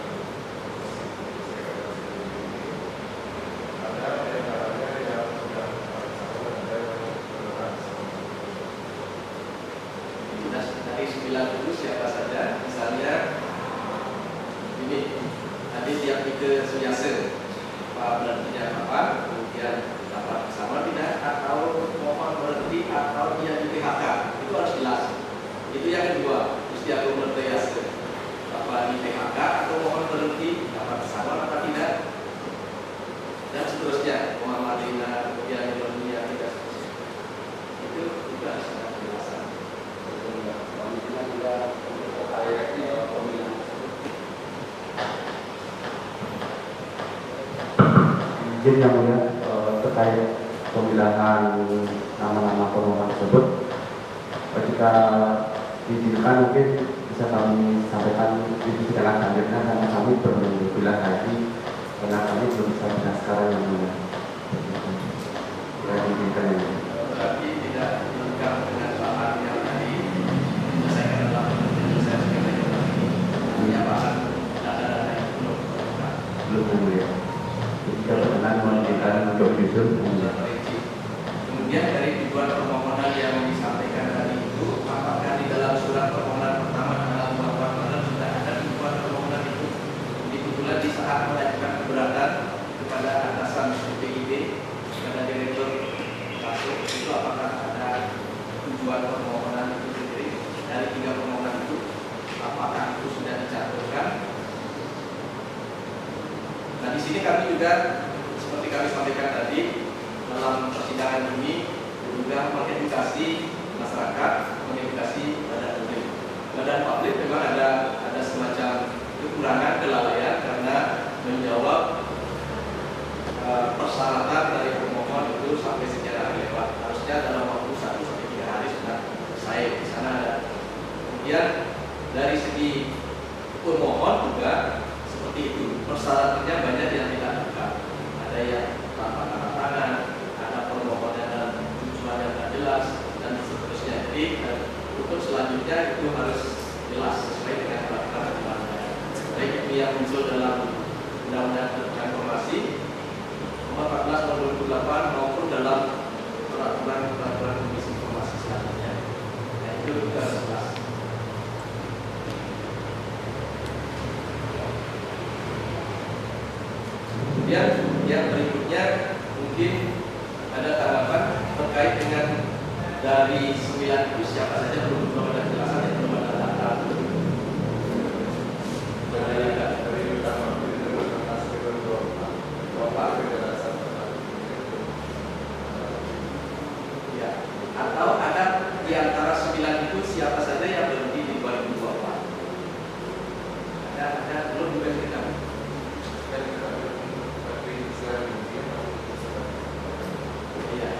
ada diantaranya yang sudah bersama, ada yang belum. Dari 9 itu siapa saja? Misalnya ini tadi tiap ke Suyase, apa berartinya apa? Kemudian dapat bersama tidak, atau mohon berhenti, atau dia di PHK, itu harus jelas. Itu yang kedua, mesti aku bertayase apa di PHK atau mohon berhenti, dapat bersama apa tidak, dan seterusnya. Muhammadina, kemudian dunia tidak seterusnya. Itu juga harus ada penjelasan. Pemilihan juga pemilihan. Izin yang mulia terkait pemilihan nama-nama pemohon tersebut, jika diizinkan mungkin bisa kami sampaikan di persidangan selanjutnya karena kami berbilang lagi karena kami belum bisa bilang sekarang yang mulia. Ya diizinkan ya. Berarti tidak lengkap dengan bahan yang tadi diselesaikan dalam penyelesaian sengketa ini. Hanya bahan data-data yang belum terbuka. Belum yang mulia. Jika berkenan menunjukkan untuk menyusun. Kemudian dari tujuan permohonan yang disampaikan tadi itu, apakah di dalam surat permohonan pertama tanggal 24 Maret sudah ada tujuan permohonan itu? Kebetulan di saat mengajukan keberatan kepada atasan BPIB, kepada direktur masuk, itu apakah ada tujuan permohonan itu sendiri? Dari 3 permohonan itu, apakah itu sudah dicantumkan? Nah, di sini kami juga seperti kami sampaikan tadi dalam persidangan ini juga mengedukasi masyarakat, mengedukasi badan publik memang ada semacam kekurangan, kelalaian karena menjawab persyaratan dari pemohon itu sampai sekian hari lewat. Harusnya dalam waktu 1 sampai 3 hari sudah selesai. Di sana ada. Kemudian dari segi pemohon juga seperti itu, persyaratannya banyak yang tidak lengkap. Ada yang tanpa tanda tangan, ada permohonan dalam tujuan yang tidak jelas, dan seterusnya. Jadi untuk selanjutnya itu harus jelas sesuai dengan peraturan undang-undang. Baik itu yang muncul dalam Undang-Undang Tentang Informasi Nomor 14 Tahun 2008 maupun dalam peraturan Komisi Informasi selanjutnya. Nah, itu juga harus jelas. Kemudian yang berikutnya mungkin ada tanggapan terkait dengan dari 9 itu siapa saja belum ada penjelasan yang belum ada data. Dari utama itu tentang sekitar 24 Ya, atau ada di antara 9 itu siapa saja yang berhenti di 2024? Ada belum juga kita. Iya,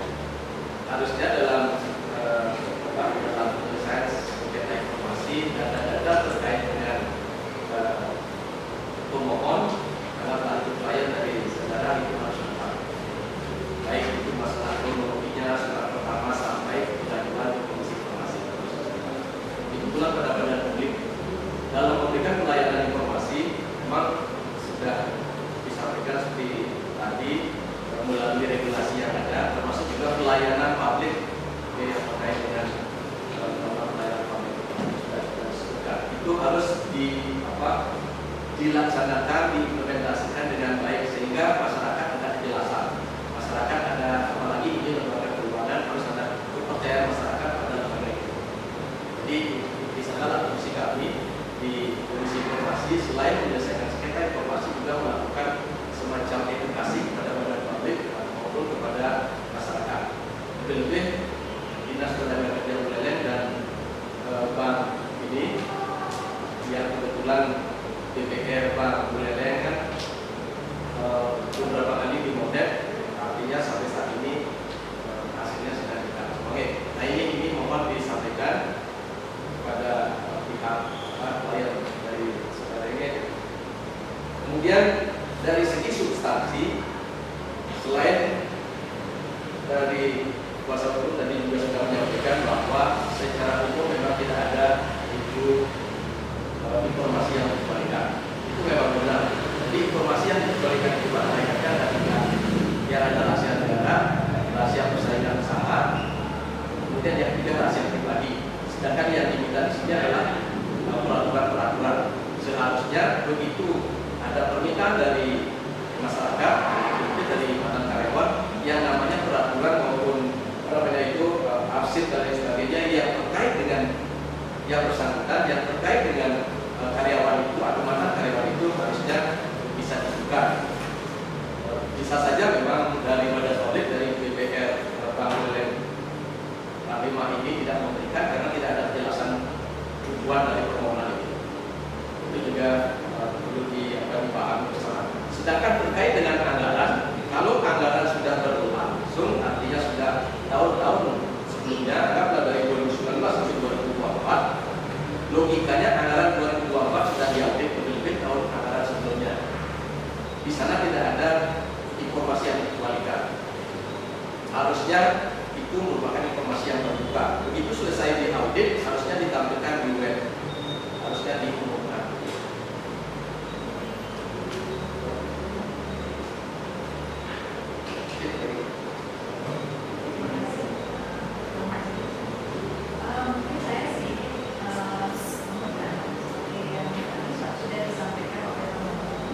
harusnya dalam penyelesaian sengketa informasi data-data terkait dengan pemohon dalam lanjut klien dari saudara itu harus lengkap. Baik itu masalah kronologinya surat pertama sampai pengajuan ke Komisi Informasi. Itu pula pada badan publik dalam memberikan pelayanan informasi memang sudah disampaikan seperti tadi melalui regulasi yang ada, termasuk juga pelayanan publik yang terkait dengan pelayanan publik itu harus dilaksanakan, diimplementasikan dengan baik sehingga masyarakat ada kejelasan, masyarakat ada, apalagi ini lembaga keuangan, harus ada kepercayaan masyarakat pada lembaga itu. Jadi di sana fungsi kami di Komisi Informasi selain menyelesaikan sengketa informasi juga melakukan semacam edukasi kepada badan publik maupun kepada masyarakat. Lebih-lebih Dinas Tenaga Kerja Buleleng dan Bank ini yang kebetulan DPR Bank Buleleng kan beberapa kali dimodel, artinya sampai saat ini hasilnya sudah kita. Oke, nah ini mohon disampaikan kepada pihak klien dari saudara ini. Kemudian dari segi substansi yang bersangkutan yang terkait dengan karyawan itu atau mana karyawan itu harusnya bisa dibuka. Bisa saja memang dari Badan Audit dari BPR Bank Buleleng 45 ini tidak memberikan karena tidak ada penjelasan tujuan dari permohonan ini. Itu juga perlu dipahami bersama. Sedangkan terkait dengan anggaran, kalau anggaran sudah berlangsung, artinya sudah tahun-tahun sebelumnya, anggaplah dari 2019 sampai 2024, logikanya anggaran 2024 sudah diupdate lebih tahun anggaran sebelumnya. Di sana tidak ada informasi yang dikecualikan. Harusnya itu merupakan informasi yang terbuka. Begitu selesai diaudit, harusnya ditampilkan di web, harusnya diumumkan. Mungkin saya sih memegang seperti yang tadi sudah disampaikan oleh teman-teman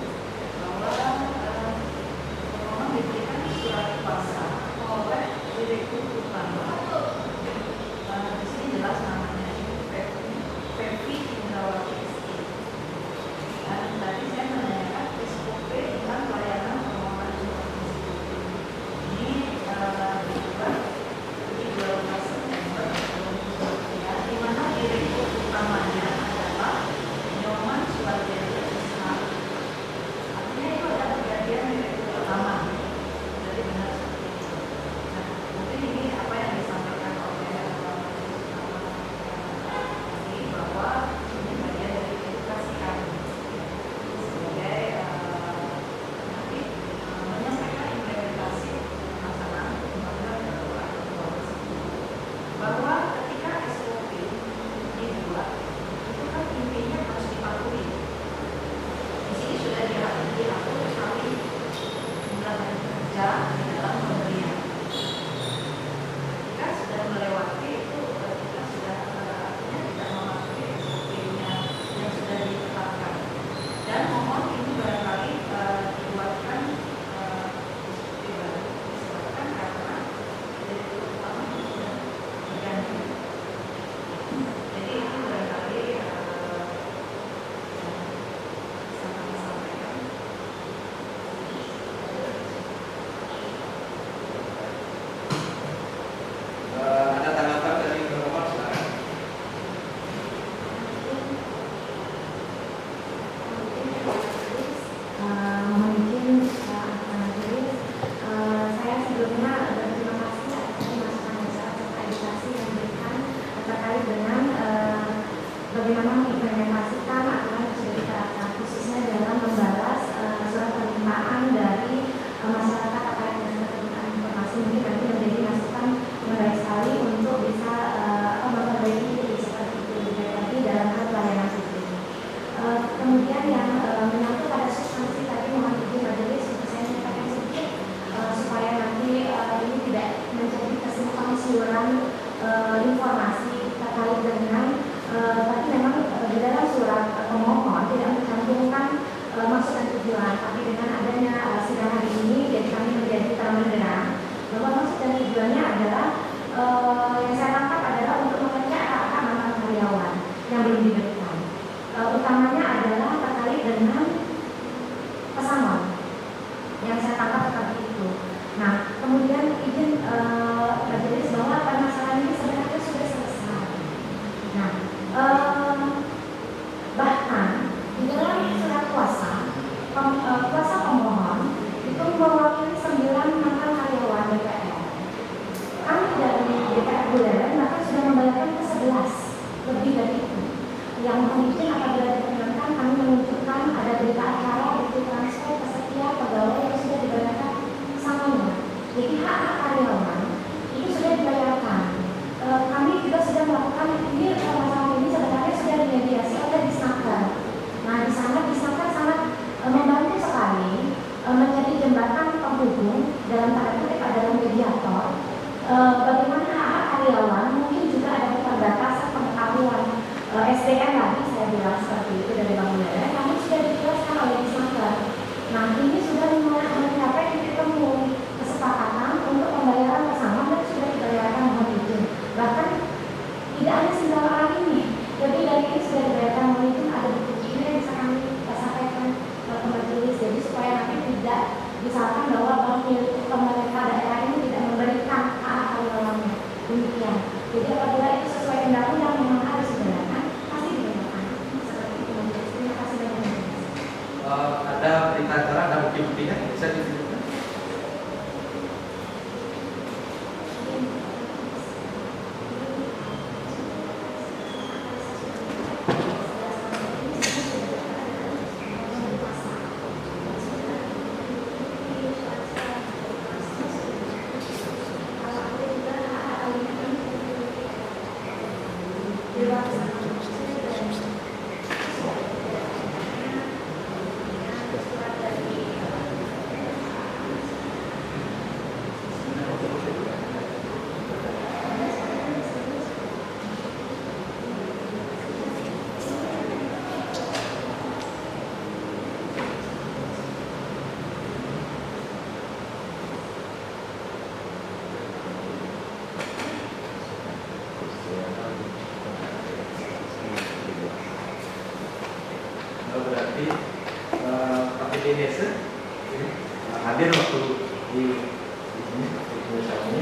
bahwa pemohon diberikan surat kuasa oleh Direktur Utama. Di sini jelas namanya itu Pevi Indrawati SI. Dan tadi saya menanyakan SOP tentang pelayanan permohonan ini dibuat di 12 September 2023, di mana direktur utamanya adalah Nyoman Suwardianto Islam. Artinya itu adalah bagian direktur utama. Jadi benar seperti itu. Nah, mungkin ini apa yang disampaikan oleh tadi bahwa ini bagian dari edukasi kami sebagai nanti menyampaikan implementasi pelaksanaan pembangunan peraturan bahwa ketika SOP dibuat itu kan intinya harus dipatuhi. Di sini sudah diatur sekali jumlah hari kerja di dalam pemberian. Ketika sudah melewati itu kita sudah artinya tidak mematuhi SOP-nya yang sudah ditetapkan. Dan mohon ini barangkali dibuatkan SOP baru disebabkan karena direktur utama sudah berganti. Jadi itu barangkali bisa kami sampaikan. Ada tanggapan dari pemohon, silakan. Mungkin saya sebelumnya berterima kasih atas masukan serta edukasi yang diberikan terkait dengan bagaimana mengimplementasikan aturan yang sudah diterapkan khususnya dalam membalas surat permintaan dari masyarakat terkait dengan keterbukaan informasi. Mungkin nanti menjadi masukan menarik sekali untuk bisa memperbaiki diri seperti itu lagi dalam hal pelayanan publik. Kemudian yang menyangkut pada substansi tadi mohon izin majelis untuk saya nyatakan sedikit supaya nanti ini tidak menjadi kesimpang siuran informasi terkait dengan tapi memang di dalam surat pemohon tidak mencantumkan maksud dan tujuan, tapi dengan adanya sidang hari ini jadi kami menjadi terang-benderang bahwa maksud dan tujuannya adalah yang saya tangkap adalah untuk mengecek hak-hak mantan karyawan yang belum diberikan. Utamanya adalah terkait dengan pesangon yang saya tangkap tadi itu. Nah, kemudian izin majelis bahwa permasalahan ini sebenarnya sudah selesai. Nah, bahkan di dalam surat kuasa pemohon itu mewakili 9 mantan karyawan DPR. Kami dari DPR Buleleng bahkan sudah membayarkan ke 11 lebih dari itu. Yang mohon izin apabila diperkenankan kami menunjukkan ada berita acara itu transfer ke setiap pegawai yang sudah dibayarkan samanya. Jadi hak-hak karyawan itu sudah dibayarkan. Kami juga sudah melakukan ini masalah ini sebenarnya sudah dimediasi oleh Disnaker. Nah, di sana Disnaker sangat membantu sekali menjadi jembatan penghubung dalam tanda kutip adalah mediator. Bagaimana hak-hak karyawan mungkin juga ada keterbatasan pengetahuan SDM tadi saya bilang seperti itu dari Bank Buleleng, namun sudah dijelaskan oleh Disnaker. Nah, ini sudah mencapai titik temu kesepakatan untuk pembayaran pesangon dan sudah dibayarkan mohon izin. Bahkan tidak hanya 9 orang ini yang Jadi Pak Indonesia hadir waktu di sini di Indonesia ini.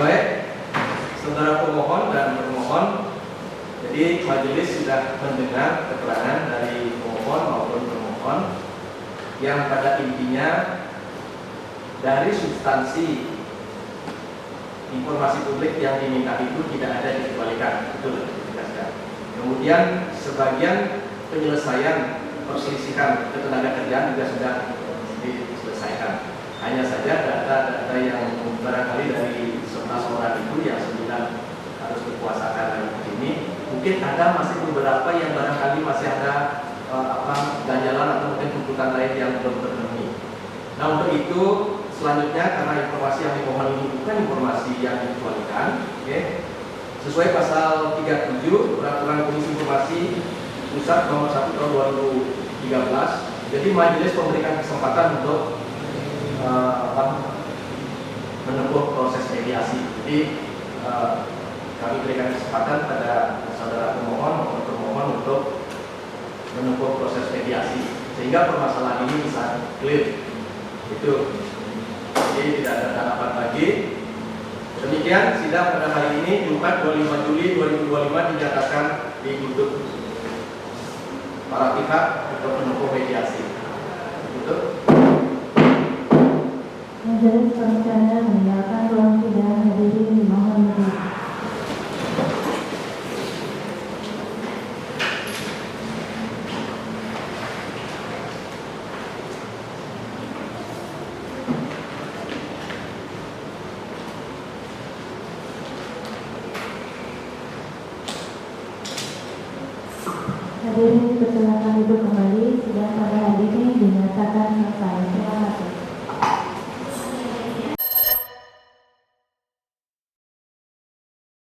Baik, saudara pemohon dan termohon, jadi majelis sudah mendengar keterangan dari pemohon maupun termohon yang pada intinya dari substansi informasi publik yang diminta itu tidak ada dikecualikan, betul ditegaskan. Kemudian sebagian penyelesaian perselisihan ketenagakerjaan juga sudah diselesaikan. Hanya saja data-data yang barangkali dari 11 orang itu yang 9 harus dikuasakan hari ini, mungkin ada masih beberapa yang barangkali masih ada ganjalan atau mungkin tuntutan lain yang belum terpenuhi. Nah, untuk itu selanjutnya karena informasi yang dimohon ini bukan informasi yang dikecualikan, sesuai pasal 37 Peraturan Komisi Informasi Pusat Nomor 1 Tahun 2013, jadi majelis memberikan kesempatan untuk menempuh proses mediasi. Jadi kami berikan kesempatan pada saudara pemohon maupun termohon untuk menempuh proses mediasi sehingga permasalahan ini bisa clear. Itu. Jadi tidak ada tanggapan lagi. Demikian sidang pada hari ini Jumat 25 Juli 2025 dinyatakan ditutup. Para pihak untuk menempuh mediasi. Tutup. Majelis berencana meninggalkan ruang sidang, hadirin dimohon berdiri. Hadirin dipersilakan duduk kembali. Sidang pada hari ini dinyatakan selesai. Terima kasih.